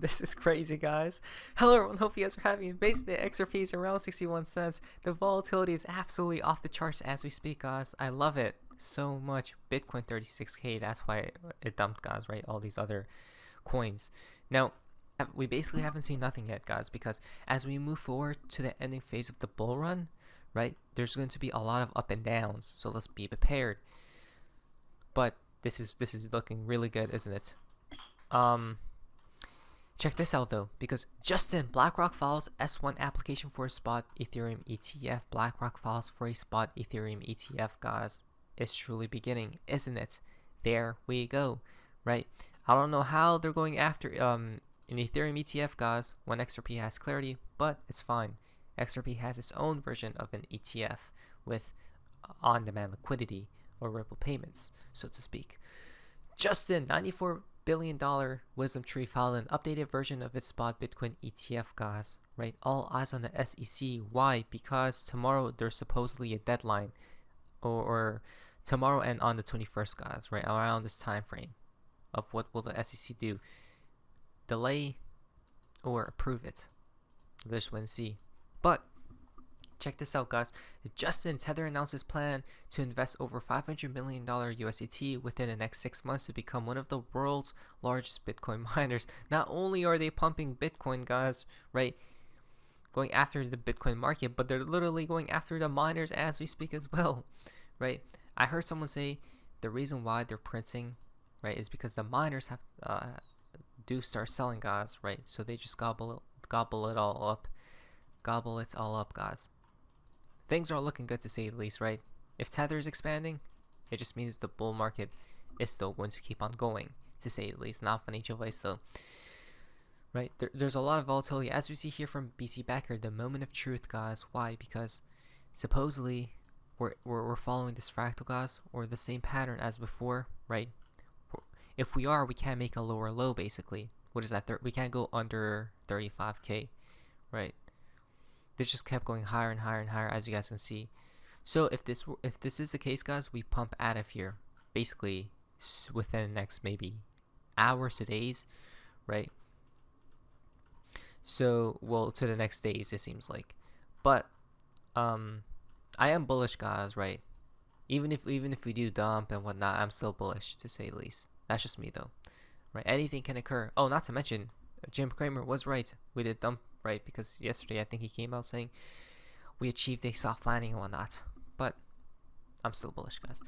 This is crazy, guys. Hello, everyone. Hope you guys are having basically XRP is around 61 cents. The volatility is absolutely off the charts as we speak, guys. I love it so much. Bitcoin 36K. That's why it dumped, guys, right? All these other coins. Now, we basically haven't seen nothing yet, guys, because as we move forward to the ending phase of the bull run, right, there's going to be a lot of up and downs. So let's be prepared. But this is looking really good, isn't it? Check this out though, because Justin, BlackRock files S1 application for a spot Ethereum ETF. BlackRock files for a spot Ethereum ETF, guys. It's truly beginning, isn't it? There we go, right? I don't know how they're going after an Ethereum ETF, guys, when XRP has clarity, but it's fine. XRP has its own version of an ETF with on-demand liquidity or Ripple payments, so to speak. Justin, $94 billion Wisdom Tree filed an updated version of its spot Bitcoin ETF, guys, right? All eyes on the SEC. Why? Because tomorrow there's supposedly a deadline, or tomorrow and on the 21st, guys, right? Around this time frame of what will the SEC do? Delay or approve it? Let's wait and see. But check this out, guys. Justin, Tether announced his plan to invest over $500 million USDT within the next 6 months to become one of the world's largest Bitcoin miners. Not only are they pumping Bitcoin, guys, right, going after the Bitcoin market, but they're literally going after the miners as we speak as well, right? I heard someone say the reason why they're printing, right, is because the miners have do start selling, guys, right? So they just gobble it all up, guys. Things are looking good to say the least, right? If Tether is expanding, it just means the bull market is still going to keep on going, to say the least. Not financial advice though, right? There's a lot of volatility, as we see here from BC Backer, the moment of truth, guys. Why? Because supposedly we're following this fractal, guys, or the same pattern as before, right? If we are, we can't make a lower low, basically. What is that? We can't go under 35K, right? They just kept going higher and higher and higher, as you guys can see. So if this is the case, guys, we pump out of here basically within the next maybe hours to days, right? So, well, to the next days, it seems like. But I am bullish, guys, right? Even if we do dump and whatnot, I'm still bullish, to say the least. That's just me though, right? Anything can occur. Oh, not to mention, Jim Cramer was right. We did dump, right? Because yesterday I think he came out saying we achieved a soft landing and whatnot. But I'm still bullish, guys.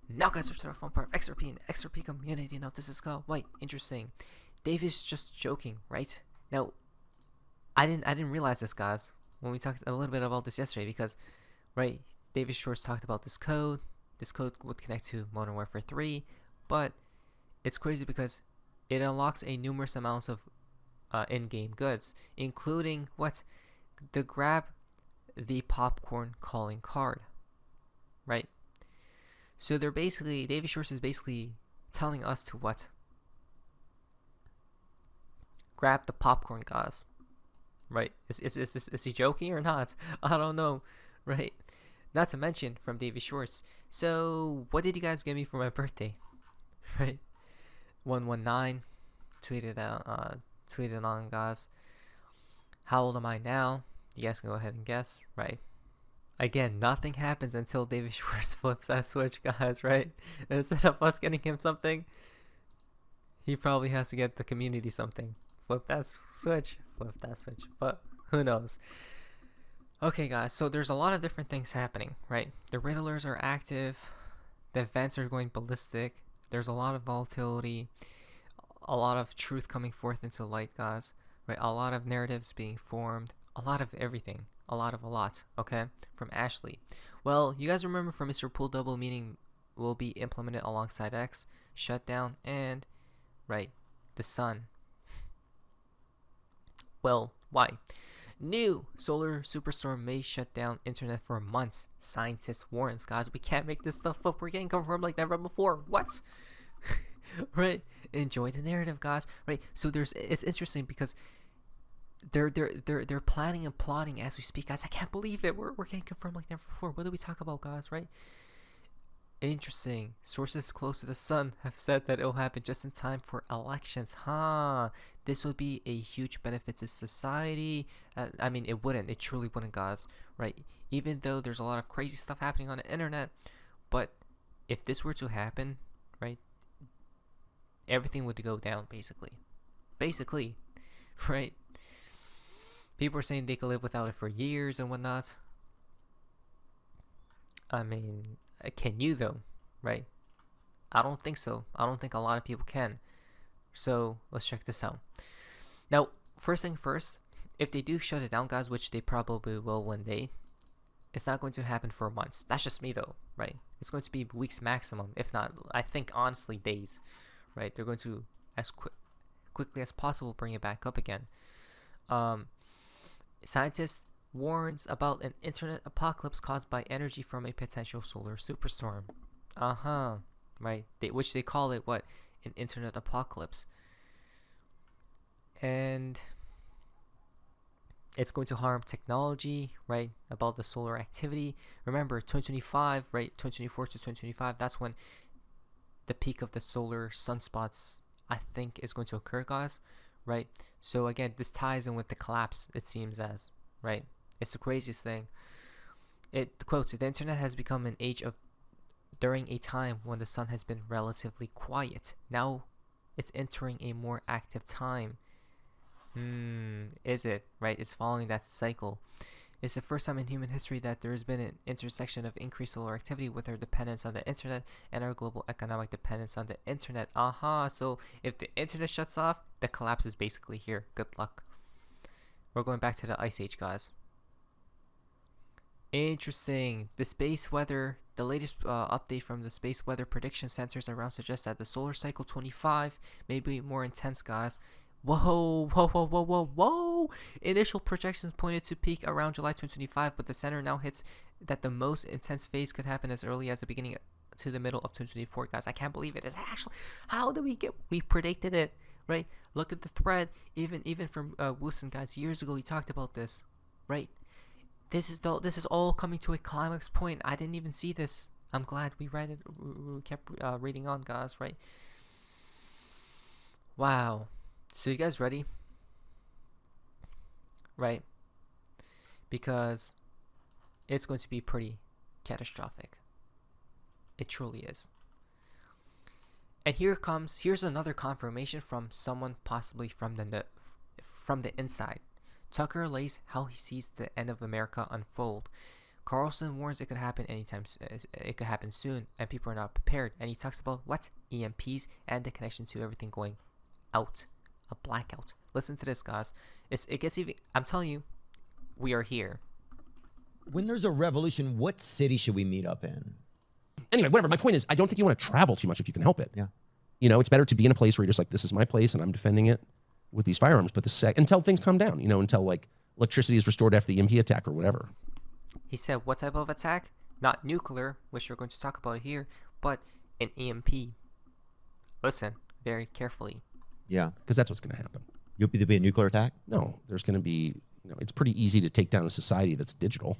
Now, guys, we're to our fun part of XRP and XRP community. Now, this is called wait, interesting. Dave is just joking, right? Now, I didn't realize this, guys, when we talked a little bit about this yesterday, because right, David Shorts talked about this code. This code would connect to Modern Warfare 3, but it's crazy because it unlocks a numerous amounts of in-game goods, including what? The grab the popcorn calling card, right? So they're basically, David Shorts is basically telling us to what? Grab the popcorn, guys, right? Is he joking or not? I don't know, right? Not to mention from David Shorts. So what did you guys give me for my birthday, right? 119 tweeted on, guys. How old am I now? You guys can go ahead and guess, right? Again, nothing happens until David Schwartz flips that switch, guys, right? And instead of us getting him something, he probably has to get the community something. Flip that switch, but who knows? Okay, guys, so there's a lot of different things happening, right? The Riddlers are active, the events are going ballistic, there's a lot of volatility, a lot of truth coming forth into light, guys, right? A lot of narratives being formed, a lot of everything, a lot, okay? From Ashley. Well, you guys remember from Mr. Pool Double, meaning will be implemented alongside X, Shutdown, and, right, the Sun. Well, why? New solar superstorm may shut down internet for months. Scientists warns, guys, we can't make this stuff up. We're getting confirmed like never before. What? Right? Enjoy the narrative, guys. Right? So it's interesting because they're planning and plotting as we speak, guys. I can't believe it. We're getting confirmed like never before. What do we talk about, guys? Right? Interesting. Sources close to the sun have said that it'll happen just in time for elections. this would be a huge benefit to society. I mean, it wouldn't. It truly wouldn't, guys. Right? Even though there's a lot of crazy stuff happening on the internet, but if this were to happen, right, everything would go down, basically, right? People are saying they could live without it for years and whatnot. I mean, can you though, right? I don't think so. I don't think a lot of people can. So let's check this out. Now, first thing first, if they do shut it down, guys, which they probably will one day, it's not going to happen for months. That's just me though, right? It's going to be weeks maximum, if not, I think honestly days, right? They're going to as quickly as possible bring it back up again. Scientists warns about an internet apocalypse caused by energy from a potential solar superstorm. Right? Which they call it what? An internet apocalypse. And it's going to harm technology, right? About the solar activity. Remember, 2025, right? 2024 to 2025, that's when the peak of the solar sunspots, I think, is going to occur, guys, right? So again, this ties in with the collapse, it seems as, right? It's the craziest thing. It quotes, the internet has become an age of during a time when the sun has been relatively quiet. Now it's entering a more active time. Is it? Right? It's following that cycle. It's the first time in human history that there has been an intersection of increased solar activity with our dependence on the internet and our global economic dependence on the internet. So if the internet shuts off, the collapse is basically here. Good luck. We're going back to the Ice Age, guys. Interesting. The space weather, the latest update from the space weather prediction centers around suggests that the solar cycle 25 may be more intense, guys. Whoa. Initial projections pointed to peak around July 2025, but the center now hits that the most intense phase could happen as early as the beginning to the middle of 2024, guys. I can't believe it. It's actually, how do we predicted it, right? Look at the thread, even from Wilson, guys, years ago, he talked about this, right? This is all coming to a climax point. I didn't even see this. I'm glad we read it. We kept reading on, guys, right? Wow. So you guys ready? Right? Because it's going to be pretty catastrophic. It truly is. And here's another confirmation from someone possibly from the inside. Tucker lays how he sees the end of America unfold. Carlson warns it could happen anytime. It could happen soon, and people are not prepared. And he talks about what? EMPs and the connection to everything going out. A blackout. Listen to this, guys. It gets even. I'm telling you, we are here. When there's a revolution, what city should we meet up in? Anyway, whatever. My point is, I don't think you want to travel too much if you can help it. Yeah. You know, it's better to be in a place where you're just like, this is my place and I'm defending it with these firearms. But until things calm down, you know, until like electricity is restored after the EMP attack or whatever. He said, what type of attack? Not nuclear, which we're going to talk about here, but an EMP. Listen very carefully. Yeah. Because that's what's going to happen. There'll be a nuclear attack? No, there's going to be, you know, it's pretty easy to take down a society that's digital.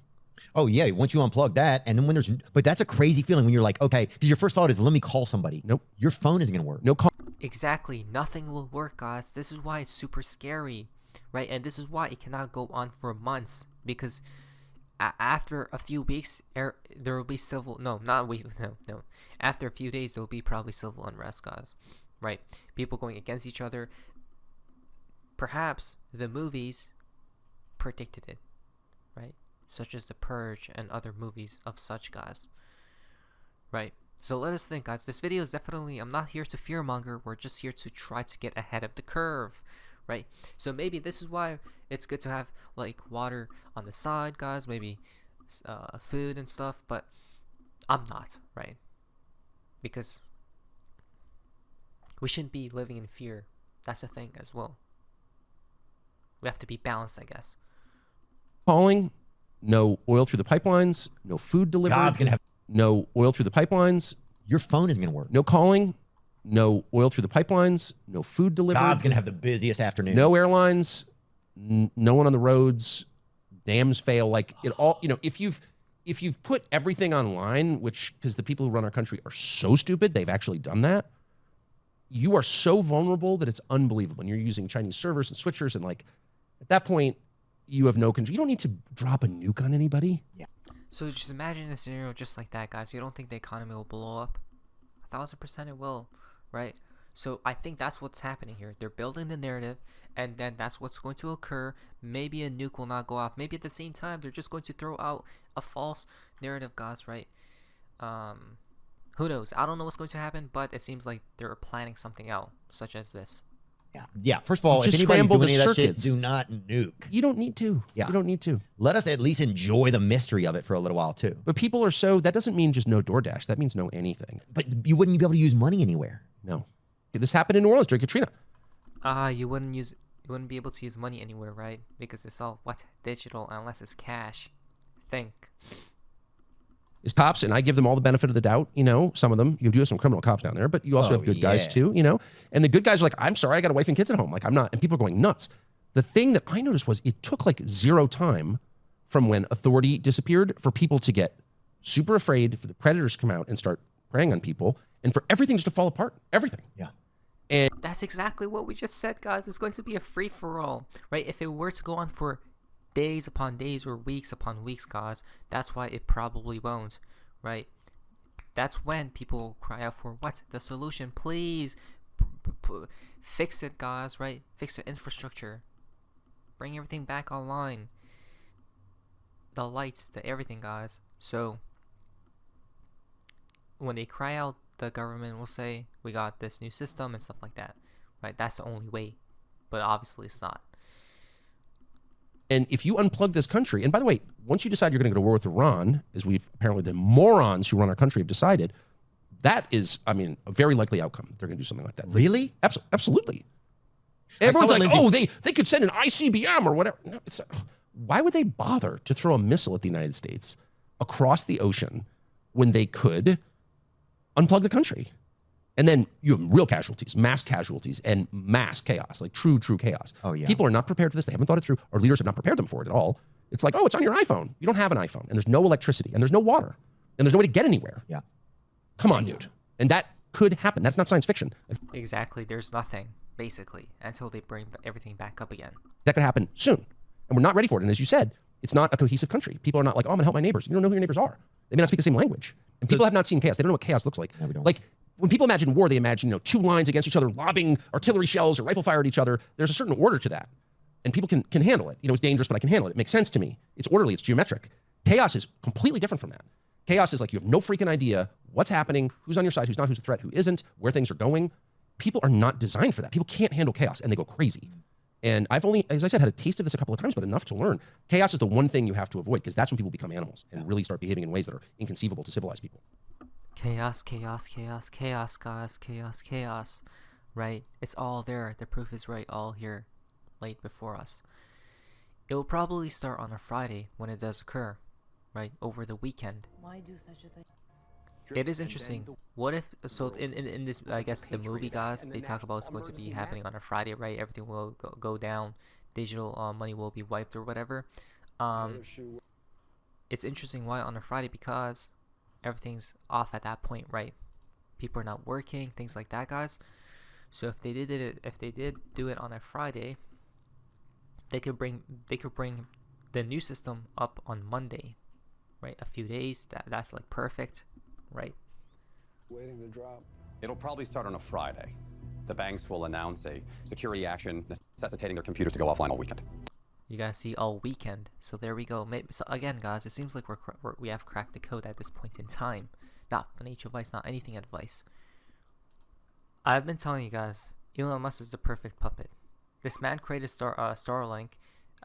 Oh, yeah. Once you unplug that, and then when but that's a crazy feeling when you're like, okay, because your first thought is, let me call somebody. Nope. Your phone isn't going to work. No call. Exactly. Nothing will work, guys. This is why it's super scary, right? And this is why it cannot go on for months, because after a few weeks, there will be After a few days, there will be probably civil unrest, guys, right? People going against each other. Perhaps the movies predicted it, right? Such as The Purge and other movies of such, guys, right? So let us think, guys. This video is definitely, I'm not here to fearmonger. We're just here to try to get ahead of the curve, right? So maybe this is why it's good to have like water on the side, guys, maybe food and stuff, but I'm not, right? Because we shouldn't be living in fear. That's the thing as well. We have to be balanced, I guess. Calling, no oil through the pipelines, no food delivered. God's going to have no oil through the pipelines. Your phone isn't going to work. No calling, no oil through the pipelines, no food delivered. God's going to have the busiest afternoon. No airlines, no one on the roads, dams fail. Like it all, you know, if you've put everything online, which, because the people who run our country are so stupid, they've actually done that. you are so vulnerable that it's unbelievable. And you're using Chinese servers and switchers, and like at that point, you have no control. You don't need to drop a nuke on anybody. Yeah. So just imagine a scenario just like that, guys. You don't think the economy will blow up? 1,000% it will, right? So I think that's what's happening here. They're building the narrative, and then that's what's going to occur. Maybe a nuke will not go off. Maybe at the same time, they're just going to throw out a false narrative, guys, right? Who knows? I don't know what's going to happen, but it seems like they're planning something out, such as this. Yeah. Yeah. First of all, if Just anybody's scramble doing the any of that shit, circuits. do not nuke. You don't need to. Yeah. You don't need to. Let us at least enjoy the mystery of it for a little while too. But people are so, that doesn't mean just no DoorDash. That means no anything. But you wouldn't be able to use money anywhere. No. This happened in New Orleans during Katrina. You wouldn't be able to use money anywhere, right? Because it's all digital unless it's cash. Think. Is cops, and I give them all the benefit of the doubt, you know, some of them. You do have some criminal cops down there, but you also have good guys too, you know? And the good guys are like, I'm sorry, I got a wife and kids at home. Like, I'm not, and people are going nuts. The thing that I noticed was it took like 0 time from when authority disappeared for people to get super afraid, for the predators to come out and start preying on people, and for everything just to fall apart. Everything. Yeah. And That's exactly what we just said, guys. It's going to be a free-for-all, right? If it were to go on for days upon days or weeks upon weeks, guys, that's why it probably won't, right? That's when people will cry out for the solution. Please fix it, guys, right? Fix the infrastructure. Bring everything back online. The lights, the everything, guys. So when they cry out, the government will say, we got this new system and stuff like that, right? That's the only way, but obviously it's not. And if you unplug this country, and by the way, once you decide you're going to go to war with Iran, as we've apparently the morons who run our country have decided, that is, I mean, a very likely outcome. They're going to do something like that. Really? Absolutely. Everyone's like, Lindsay- oh, they could send an ICBM or whatever. No, why would they bother to throw a missile at the United States across the ocean when they could unplug the country? And then you have real casualties, mass casualties, and mass chaos, like true chaos. Oh, yeah. People are not prepared for this. They haven't thought it through. Our leaders have not prepared them for it at all. It's like, oh, it's on your iPhone. You don't have an iPhone. And there's no electricity. And there's no water. And there's no way to get anywhere. Yeah. Come on, dude. And that could happen. That's not science fiction. Exactly. There's nothing, basically, until they bring everything back up again. That could happen soon. And we're not ready for it. And as you said, it's not a cohesive country. People are not like, oh, I'm going to help my neighbors. You don't know who your neighbors are. They may not speak the same language. And people have not seen chaos. They don't know what chaos looks like. No, we don't. Like, when people imagine war, they imagine, you know, 2 lines against each other, lobbing artillery shells or rifle fire at each other. There's a certain order to that. And people can handle it. You know, it's dangerous, but I can handle it. It makes sense to me. It's orderly. It's geometric. Chaos is completely different from that. Chaos is like you have no freaking idea what's happening, who's on your side, who's not, who's a threat, who isn't, where things are going. People are not designed for that. People can't handle chaos, and they go crazy. And I've only, as I said, had a taste of this a couple of times, but enough to learn. Chaos is the one thing you have to avoid, because that's when people become animals and really start behaving in ways that are inconceivable to civilized people. Chaos, guys. Chaos. Right? It's all there. The proof is right all here, laid before us. It will probably start on a Friday when it does occur, right? Over the weekend. Why do such a thing? It is interesting. What if, so in this, I guess, the movie, guys, they talk about it's going to be happening on a Friday, right? Everything will go down. Digital money will be wiped or whatever. It's interesting why on a Friday, because everything's off at that point, right? People are not working, things like that, guys. So if they did do it on a Friday, they could bring the new system up on Monday, right? A few days. That's like perfect, right? Waiting to drop. It'll probably start on a Friday. The banks will announce a security action necessitating their computers to go offline all weekend. You guys see all weekend. So there we go. Maybe, so again, guys, it seems like we have cracked the code at this point in time. Not financial advice, not anything advice. I've been telling you guys, Elon Musk is the perfect puppet. This man created Starlink,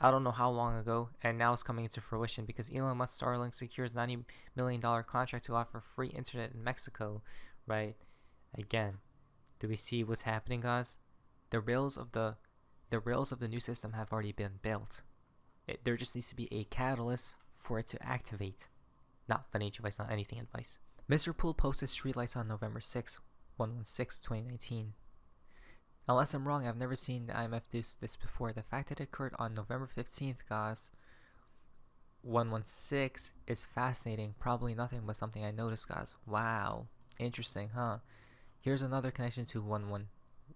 I don't know how long ago, and now it's coming into fruition because Elon Musk Starlink secures $90 million contract to offer free internet in Mexico, right? Again, do we see what's happening, guys? The rails of the new system have already been built. There just needs to be a catalyst for it to activate. Not financial advice, not anything advice. Mr. Poole posted streetlights on November 6, 2019. Unless I'm wrong, I've never seen the IMF do this before. The fact that it occurred on November 15th, guys, 116, is fascinating. Probably nothing but something I noticed, guys. Wow. Interesting, huh? Here's another connection to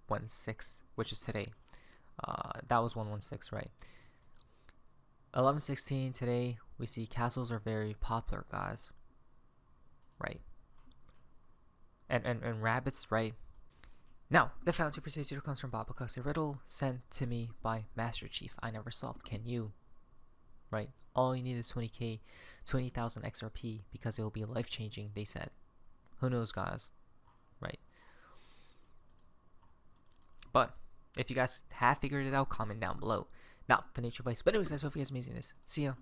116, which is today. That was 116, right? 11:16 today, we see castles are very popular, guys. Right? And rabbits, right? Now, the fountain for today's video comes from Bob Cook's a riddle sent to me by Master Chief. I never solved. Can you? Right? All you need is 20k, 20,000 XRP because it will be life changing, they said. Who knows, guys? Right? But if you guys have figured it out, comment down below. Now, financial advice. But anyways, guys, hope you guys are amazing this. See ya.